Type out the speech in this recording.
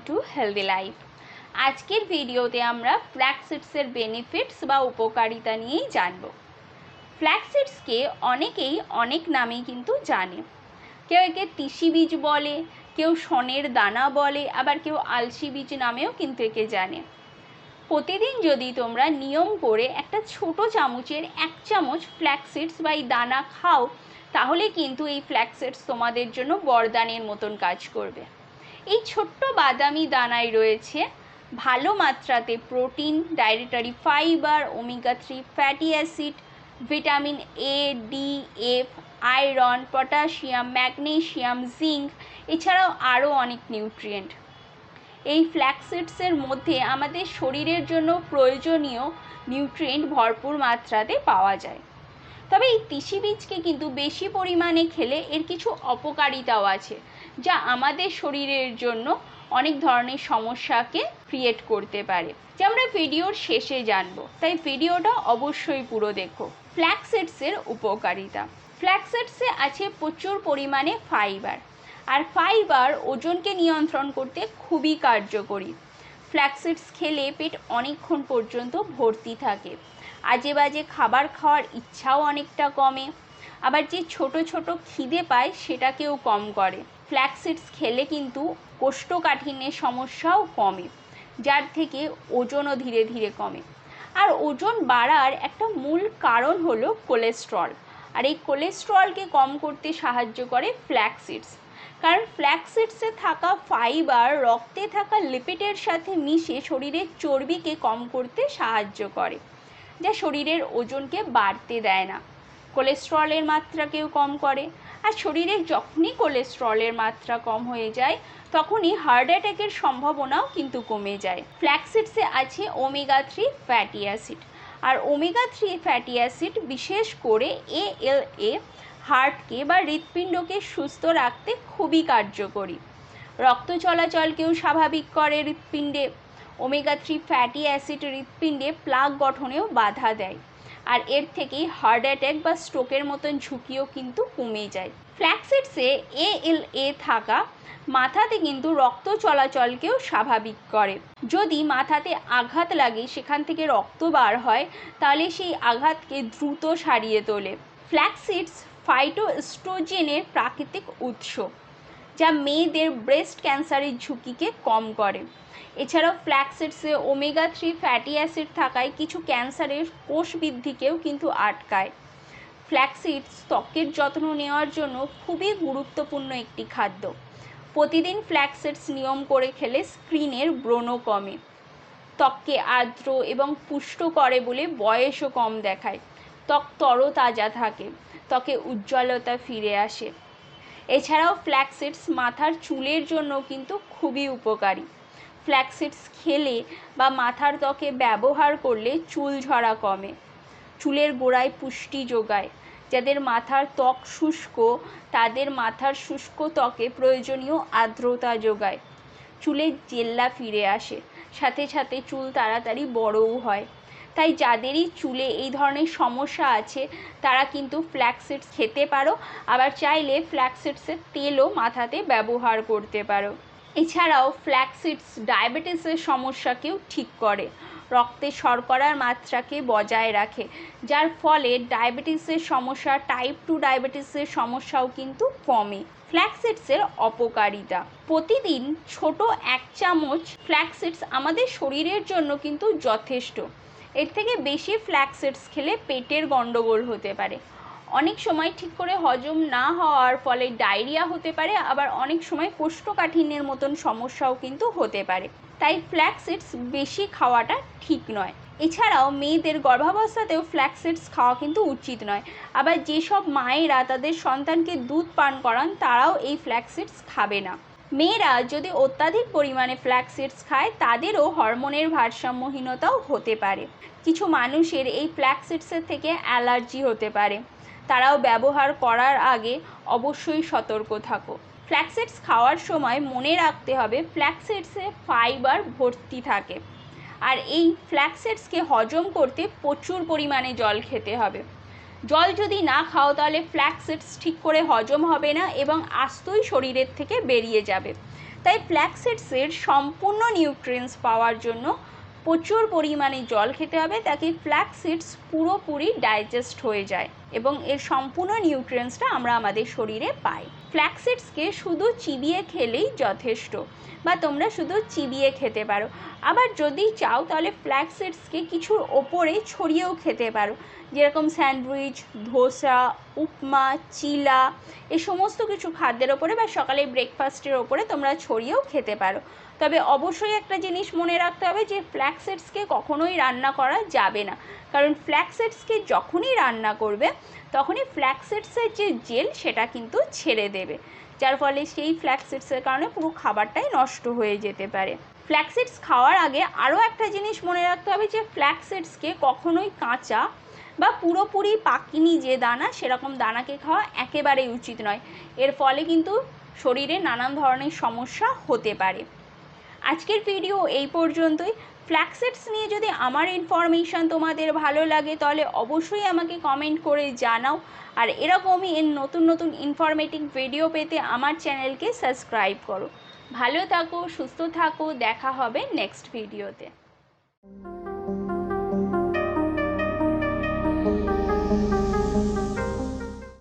Two healthy life. আজকের ভিডিওতে আমরা ফ্ল্যাক্স সিডসের বেনিফিটস বা উপকারিতা নিয়েই জানব। ফ্ল্যাক্স সিডসকে অনেকেই অনেক নামেই কিন্তু জানে। কেউ একে তিসি বীজ বলে, কেউ শনের দানা বলে, আবার কেউ আলসি বীজ নামেও কিন্তু একে জানে। প্রতিদিন যদি তোমরা নিয়ম করে একটা ছোট চামচের 1 চামচ ফ্ল্যাক্স সিডস বা এই দানা খাও, তাহলে কিন্তু এই ফ্ল্যাক্স সিডস তোমাদের জন্য বরদানের মতন কাজ করবে। এই ছোট্ট বাদামি দানায় রয়েছে ভালো মাত্রাতে protein, dietary fibre, omega 3 fatty acid, vitamin A, D, F, iron, potassium, magnesium, zinc, এছাড়াও আরও অনেক নিউট্রিয়েন্ট। এই ফ্ল্যাক্স সিডসের মধ্যে আমাদের শরীরের জন্য প্রয়োজনীয় নিউট্রিয়েন্ট ভরপুর মাত্রাতে পাওয়া যায়। তবে এই তিসি বীজকে কিন্তু বেশি পরিমাণে খেলে এর কিছু অপকারিতাও আছে, যা আমাদের শরীরের জন্য অনেক ধরনের সমস্যাকে ক্রিয়েট করতে পারে, যা আমরা ভিডিওর শেষে জানবো, তাই ভিডিওটা অবশ্যই পুরো দেখো। ফ্ল্যাক্স সিডসের উপকারিতা। ফ্ল্যাক্স সিডসে আছে প্রচুর পরিমাণে ফাইবার, আর ফাইবার ওজনকে নিয়ন্ত্রণ করতে খুবই কার্যকরী। ফ্ল্যাক্স সিডস খেলে পেট অনেকক্ষণ পর্যন্ত ভর্তি থাকে, আজে বাজে খাবার খাওয়ার ইচ্ছাও অনেকটা কমে, আবার যে ছোট ছোট খিদে পায় সেটাকেও কম করে। ফ্ল্যাক্স সিডস খেলে কিন্তু কোষ্ঠকাঠিন্যের সমস্যাও কমে, যার থেকে ওজনও ধীরে ধীরে কমে। আর ওজন বাড়ার একটা মূল কারণ হলো কোলেস্টেরল, আর এই কোলেস্টেরলকে কম করতে সাহায্য করে ফ্ল্যাক্স সিডস। কারণ ফ্ল্যাক্স সিডসে থাকা ফাইবার রক্তে থাকা লিপিডের সাথে মিশে শরীরের চর্বিকে কম করতে সাহায্য করে, যা শরীরের ওজনকে বাড়তে দেয় না, কোলেস্টেরলের মাত্রাকেও কম করে। আর শরীরে যখনই কোলেস্টেরলের মাত্রা কম হয়ে যায়, তখনই হার্ট অ্যাটাকের সম্ভাবনাও কিন্তু কমে যায়। ফ্ল্যাক্স সিডসে আছে ওমেগা 3 ফ্যাটি অ্যাসিড, আর ওমেগা 3 ফ্যাটি অ্যাসিড বিশেষ করে ALA হার্টকে বা হৃৎপিণ্ডকে সুস্থ রাখতে খুবই কার্যকরী। রক্ত চলাচলকেও স্বাভাবিক করে হৃৎপিণ্ডে। ওমেগা 3 ফ্যাটি অ্যাসিড হৃৎপিণ্ডে প্লাক গঠনেও বাধা দেয়, আর এর থেকেই হার্ট অ্যাটাক বা স্ট্রোকের মতন ঝুঁকিও কিন্তু কমে যায়। ফ্ল্যাক্স সিডসে ALA থাকা মাথাতে কিন্তু রক্ত চলাচলকেও স্বাভাবিক করে। যদি মাথাতে আঘাত লাগে, সেখান থেকে রক্ত বার হয়, তাহলে সেই আঘাতকে দ্রুত সারিয়ে তোলে। ফ্ল্যাক্স সিডস ফাইটোএস্ট্রোজেনের প্রাকৃতিক উৎস, যা মেয়েদের ব্রেস্ট ক্যান্সারের ঝুঁকিকে কম করে। এছাড়াও ফ্ল্যাক্স সিডসে ওমেগা 3 ফ্যাটি অ্যাসিড থাকায় কিছু ক্যান্সারের কোষ বৃদ্ধিকেও কিন্তু আটকায়। ফ্ল্যাক্স সিডস ত্বকের যত্ন নেওয়ার জন্য খুবই গুরুত্বপূর্ণ একটি খাদ্য। প্রতিদিন ফ্ল্যাক্স সিডস নিয়ম করে খেলে স্কিনের ব্রণ কমে, ত্বককে আর্দ্র এবং পুষ্ট করে বলে বয়সও কম দেখায়, ত্বক তরতাজা থাকে, ত্বকে উজ্জ্বলতা ফিরে আসে। এছাড়াও ফ্ল্যাক্স সিডস মাথার চুলের জন্য কিন্তু খুবই উপকারী। ফ্ল্যাক্স সিডস খেলে বা মাথার ত্বকে ব্যবহার করলে চুল ঝরা কমে, চুলের গোড়ায় পুষ্টি যোগায়। যাদের মাথার ত্বক শুষ্ক, তাদের মাথার শুষ্ক ত্বকে প্রয়োজনীয় আর্দ্রতা যোগায়, চুলের জেল্লা ফিরে আসে, সাথে সাথে চুল তাড়াতাড়ি বড়ও হয়। তাই যাদেরই চুলে এই ধরনের সমস্যা আছে, তারা কিন্তু ফ্ল্যাক্স সিডস খেতে পারো, আবার চাইলে ফ্ল্যাক্স সিডসের তেলও মাথাতে ব্যবহার করতে পারো। এছাড়াও ফ্ল্যাক্স সিডস ডায়াবেটিসের সমস্যাকেও ঠিক করে, রক্তে শর্করার মাত্রাকে বজায় রাখে, যার ফলে ডায়াবেটিসের সমস্যা, টাইপ 2 ডায়াবেটিসের সমস্যাও কিন্তু কমে। ফ্ল্যাক্স সিডসের অপকারিতা। প্রতিদিন ছোট 1 চামচ ফ্ল্যাক্স সিডস আমাদের শরীরের জন্য কিন্তু যথেষ্ট। এর থেকে বেশি ফ্ল্যাক্স সিডস খেলে পেটের গণ্ডগোল হতে পারে, অনেক সময় ঠিক করে হজম না হওয়ার ফলে ডায়রিয়া হতে পারে, আবার অনেক সময় কোষ্ঠকাঠিন্যের মতন সমস্যাও কিন্তু হতে পারে। তাই ফ্ল্যাক্স সিডস বেশি খাওয়াটা ঠিক নয়। এছাড়াও মেয়েদের গর্ভাবস্থাতেও ফ্ল্যাক্স সিডস খাওয়া কিন্তু উচিত নয়। আবার যেসব মায়েরা তাদের সন্তানকে দুধ পান করান, তারাও এই ফ্ল্যাক্স সিডস খাবে না। মেয়েরা যদি অত্যাধিক পরিমাণে ফ্ল্যাক্স সিডস খায়, তাদেরও হরমোনের ভারসাম্যহীনতাও হতে পারে। কিছু মানুষের এই ফ্ল্যাক্স সিডসের থেকে অ্যালার্জি হতে পারে, তারাও ব্যবহার করার আগে অবশ্যই সতর্ক থাকো। ফ্ল্যাক্স সিডস খাওয়ার সময় মনে রাখতে হবে ফ্ল্যাক্স সিডসে ফাইবার ভর্তি থাকে, আর এই ফ্ল্যাক্স সিডসকে হজম করতে প্রচুর পরিমাণে জল খেতে হবে। জল যদি না খাও, তাহলে ফ্ল্যাক্স সিডস ঠিক করে হজম হবে না এবং আস্তই শরীরের থেকে বেরিয়ে যাবে। তাই ফ্ল্যাক্স সিডসের সম্পূর্ণ নিউট্রিয়েন্টস পাওয়ার জন্য প্রচুর পরিমাণে জল খেতে হবে, তাকে ফ্ল্যাক্স সিডস পুরোপুরি ডাইজেস্ট হয়ে যায় এবং এর সম্পূর্ণ নিউট্রিয়েন্টসটা আমরা আমাদের শরীরে পাই। ফ্ল্যাক্স সিডসকে শুধু চিবিয়ে খেলেই যথেষ্ট, বা তোমরা শুধু চিবিয়ে খেতে পারো। আবার যদি চাও তাহলে ফ্ল্যাক্স সিডসকে কিছুর ওপরে ছড়িয়েও খেতে পারো, যেরকম স্যান্ডউইচ, ধোসা, উপমা, চিলা, এই সমস্ত কিছু খাদ্যের ওপরে বা সকালে ব্রেকফাস্টের ওপরে তোমরা ছড়িয়েও খেতে পারো। তবে অবশ্যই একটা জিনিস মনে রাখতে হবে যে ফ্ল্যাক্স সিডসকে কখনোই রান্না করা যাবে না, কারণ ফ্ল্যাক্স সিডসকে যখনই রান্না করবে তখনই ফ্ল্যাক্স সিডসের যে জেল সেটা কিন্তু ছেড়ে দেবে, যার ফলে সেই ফ্ল্যাক্স সিডসের কারণে পুরো খাবারটাই নষ্ট হয়ে যেতে পারে। ফ্ল্যাক্স সিডস খাওয়ার আগে আরও একটা জিনিস মনে রাখতে হবে যে ফ্ল্যাক্স সিডসকে কখনোই কাঁচা বা পুরোপুরি পাকেনি যে দানা, সেরকম দানাকে খাওয়া একেবারেই উচিত নয়। এর ফলে কিন্তু শরীরে নানান ধরনের সমস্যা হতে পারে। আজকের ভিডিও এই পর্যন্তই। ফ্ল্যাক্স সিডস নিয়ে যদি আমার ইনফরমেশান তোমাদের ভালো লাগে তাহলে অবশ্যই আমাকে কমেন্ট করে জানাও, আর এরকমই এর নতুন নতুন ইনফরমেটিভ ভিডিও পেতে আমার চ্যানেলকে সাবস্ক্রাইব করো। ভালো থাকো, সুস্থ থাকো, দেখা হবে নেক্সট ভিডিওতে।